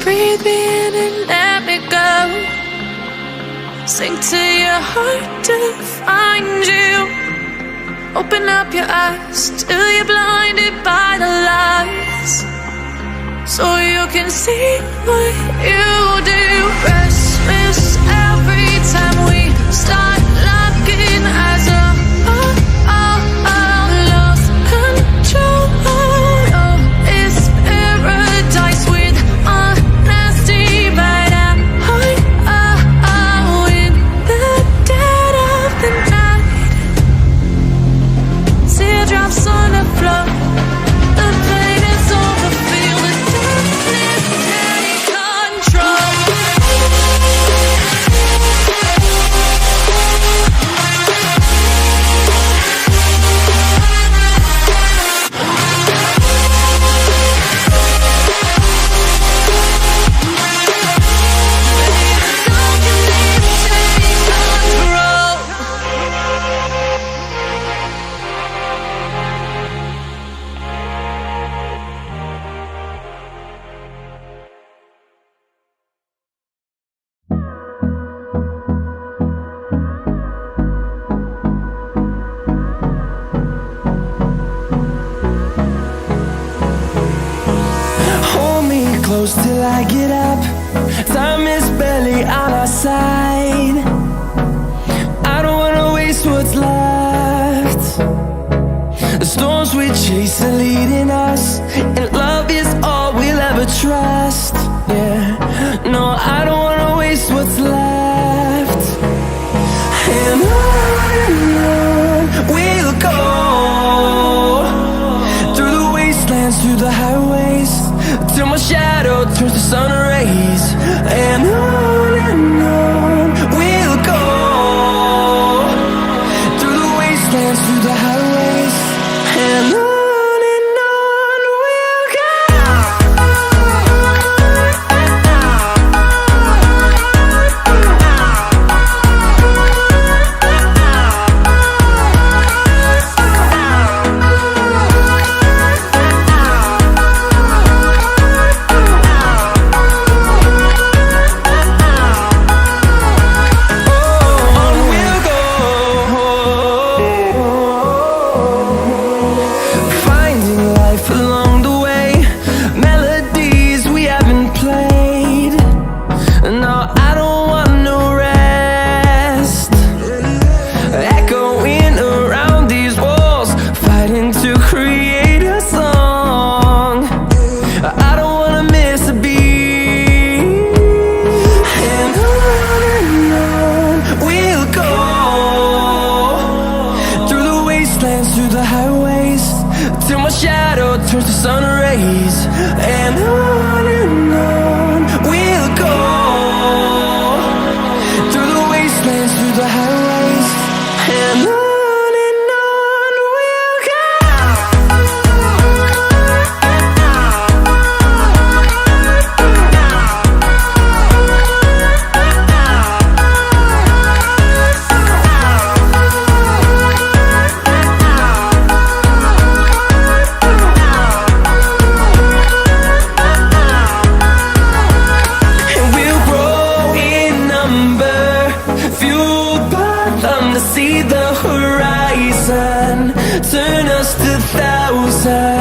breathe me in and let me go. Sink to your heart to find you. Open up your eyes till you're blinded by the lies, so you can see what you do. Restless every time we start looking as a lost control. Oh, it's paradise with honesty, but I'm in the dead of the night. Teardrops on the floor. The pain is over. Feel the darkness take control. Close till I get up. Time is barely on our side. I don't wanna waste what's left. The storms we chase are leading us, and love is all we'll ever trust. Yeah, no, I don't wanna waste what's left. And on we'll go, through the wastelands, through the highways, till my shadow turns to sun rays. And on we'll go, through the wastelands, through the highways, and on we'll go. Through the highways, till my shadow turns to sun rays. And on we'll go, through the wastelands, through the highways, and on we'll go. See the horizon, turn us to thousands.